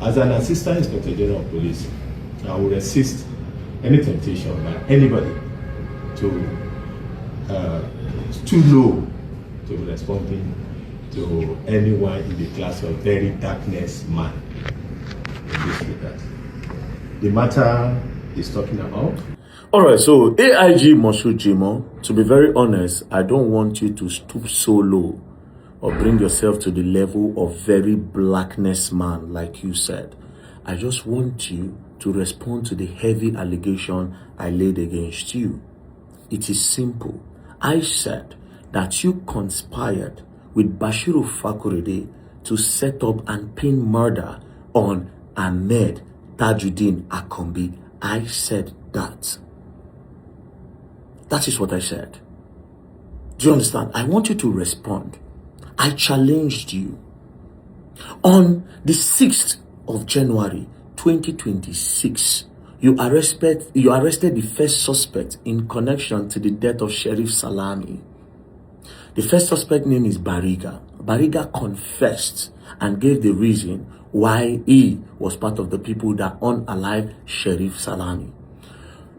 As an Assistant Inspector General of Police, I will resist any temptation by anybody to too low to be responding to anyone in the class of very darkness man in this regard. The matter is talking about. All right, so AIG Moshood Jimoh, to be very honest, I don't want you to stoop so low or bring yourself to the level of very blackness man, like you said. I just want you to respond to the heavy allegation I laid against you. It is simple. I said that you conspired with Bashiru Fakorede to set up and pin murder on Ahmed Tajuddin Akombi. I said that. That is what I said. Do you understand? I want you to respond. I challenged you. On the 6th of January 2026, you arrested the first suspect in connection to the death of Sheriff Salami. The first suspect name is Bariga. Bariga confessed and gave the reason why he was part of the people that unalived Sheriff Salami.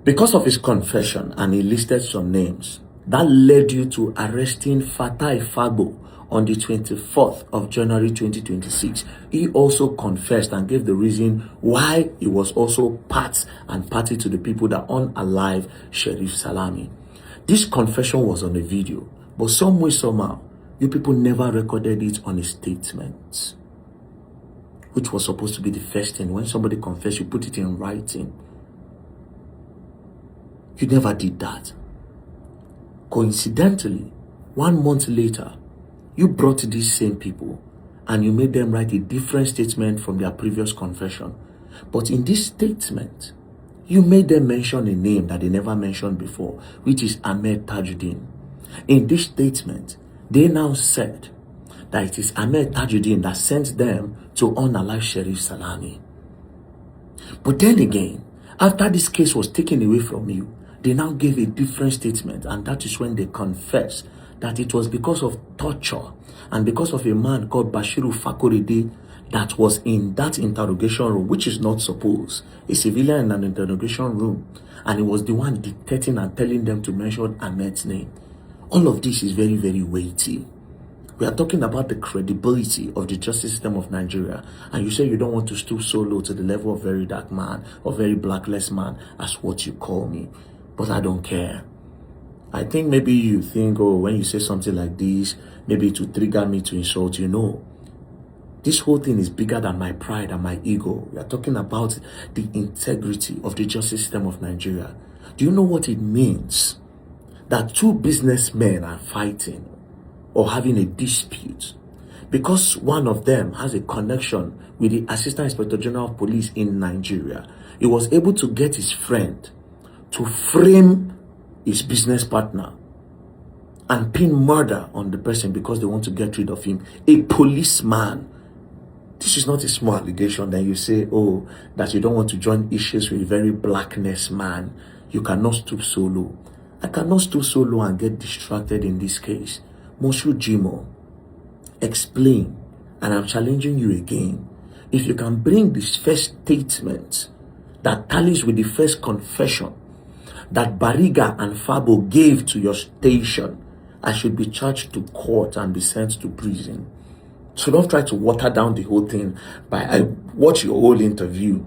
Because of his confession, and he listed some names, that led you to arresting Fatai Fagbo on the 24th of January 2026. He also confessed and gave the reason why he was also part and party to the people that unalive Sheriff Salami. This confession was on a video, but some way, somehow, you people never recorded it on a statement, which was supposed to be the first thing. When somebody confessed, you put it in writing. You never did that. Coincidentally, 1 month later, you brought these same people and you made them write a different statement from their previous confession. But in this statement, you made them mention a name that they never mentioned before, which is Ahmed Tajuddin. In this statement, they now said that it is Ahmed Tajuddin that sent them to unalive Sheriff Salami. But then again, after this case was taken away from you, they now gave a different statement, and that is when they confessed that it was because of torture and because of a man called Bashiru Fakorede that was in that interrogation room, which is not supposed. A civilian in an interrogation room, and he was the one dictating and telling them to mention Ahmed's name. All of this is very, very weighty. We are talking about the credibility of the justice system of Nigeria, and you say you don't want to stoop so low to the level of very dark man or very blackless man as what you call me. But I don't care. I think maybe you think, oh, when you say something like this, maybe to trigger me to insult you. No. This whole thing is bigger than my pride and my ego. We are talking about the integrity of the justice system of Nigeria. Do you know what it means that two businessmen are fighting or having a dispute because one of them has a connection with the Assistant Inspector General of Police in Nigeria? He was able to get his friend to frame his business partner and pin murder on the person because they want to get rid of him. A policeman. This is not a small allegation. Then you say, oh, that you don't want to join issues with a very blackness man. You cannot stoop so low. I cannot stoop so low and get distracted in this case. Moshood Jimoh, explain, and I'm challenging you again. If you can bring this first statement that tallies with the first confession that Bariga and Fabo gave to your station, I should be charged to court and be sent to prison. So don't try to water down the whole thing. I watched your whole interview.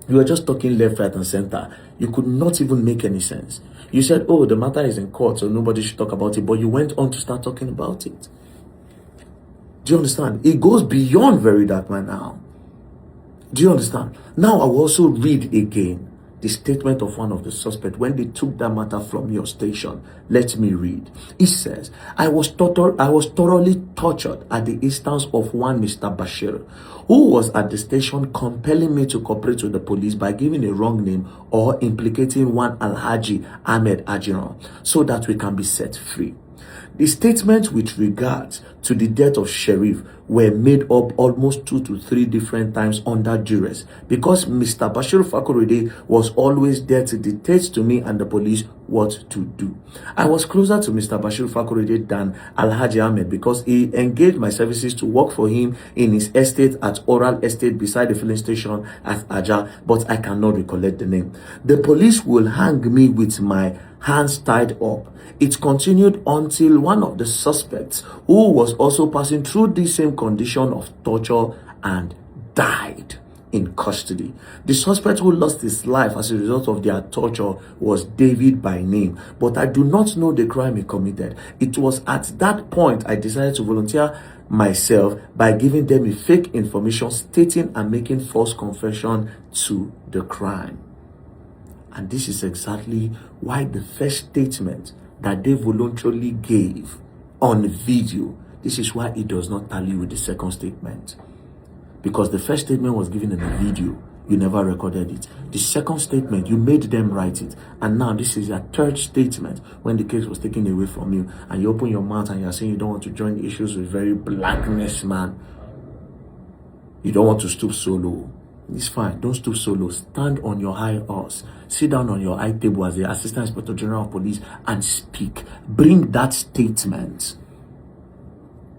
You were just talking left, right, and center. You could not even make any sense. You said, oh, the matter is in court, so nobody should talk about it. But you went on to start talking about it. Do you understand? It goes beyond very dark man now. Do you understand? Now I will also read again the statement of one of the suspects when they took that matter from your station. Let me read. It says, I was thoroughly tortured at the instance of one Mr. Bashir, who was at the station compelling me to cooperate with the police by giving a wrong name or implicating one Alhaji Ahmed Ajiran so that we can be set free. The statement with regards to the death of Sheriff were made up almost 2 to 3 different times under duress, because Mr. Bashir Fakorede was always there to dictate to me and the police what to do. I was closer to Mr. Bashir Fakorede than Alhaji Ahmed, because he engaged my services to work for him in his estate at Oral Estate beside the filling station at Aja, but I cannot recollect the name. The police will hang me with my hands tied up. It continued until one of the suspects, who was also passing through the same condition of torture, and died in custody. The suspect who lost his life as a result of their torture was David by name, but I do not know the crime he committed. It was at that point I decided to volunteer myself by giving them a fake information stating and making false confession to the crime. And this is exactly why the first statement that they voluntarily gave on video, this is why it does not tally with the second statement. Because the first statement was given in a video, you never recorded it. The second statement, you made them write it. And now this is a third statement when the case was taken away from you, and you open your mouth and you're saying you don't want to join issues with very blackness, man. You don't want to stoop so low. It's fine. Don't stoop so low. Stand on your high horse. Sit down on your high table as the Assistant Inspector General of Police and speak. Bring that statement.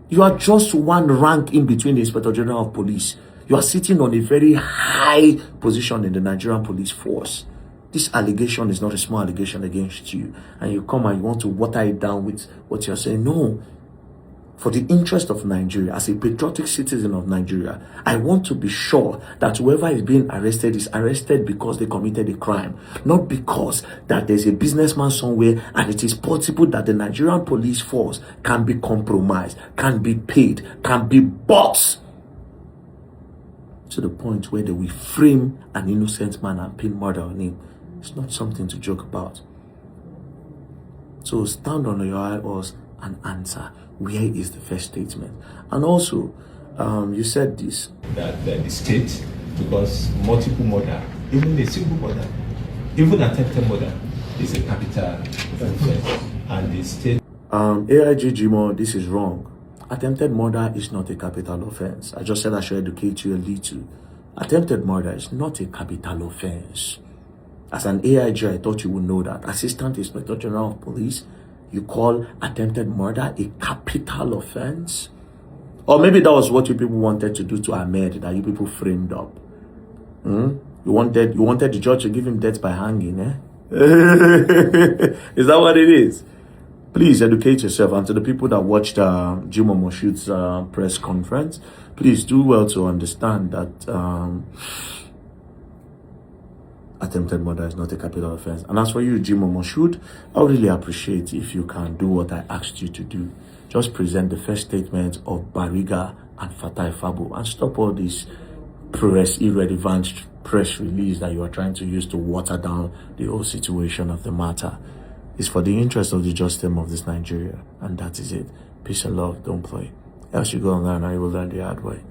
You are just one rank in between the Inspector General of Police. You are sitting on a very high position in the Nigerian police force. This allegation is not a small allegation against you. And you come and you want to water it down with what you're saying. No. For the interest of Nigeria, as a patriotic citizen of Nigeria, I want to be sure that whoever is being arrested is arrested because they committed a crime, not because that there's a businessman somewhere and it is possible that the Nigerian police force can be compromised, can be paid, can be bought to the point where they will frame an innocent man and pin murder on him. It's not something to joke about. So stand on your high horse and answer. Where is the first statement? And also, you said this, that the state, because multiple murder, even a single murder, even attempted murder, is a capital offense, and the state. AIG Jimo, this is wrong. Attempted murder is not a capital offense. I just said I should educate you a little. Attempted murder is not a capital offense. As an AIG, I thought you would know that. Assistant Inspector General of Police, you call attempted murder a capital offense? Or maybe that was what you people wanted to do to Ahmed, that you people framed up. You wanted the judge to give him death by hanging, eh? Is that what it is? Please educate yourself. And to the people that watched Jimo Moshood's press conference, please do well to understand that attempted murder is not a capital offense. And as for you, Jimo Moshood, I would really appreciate if you can do what I asked you to do. Just present the first statement of Bariga and Fatai Fabo and stop all this irrelevant press release that you are trying to use to water down the whole situation of the matter. It's for the interest of the justice of this Nigeria, and that is it. Peace and love, don't play. Else you go online and you will learn the hard way.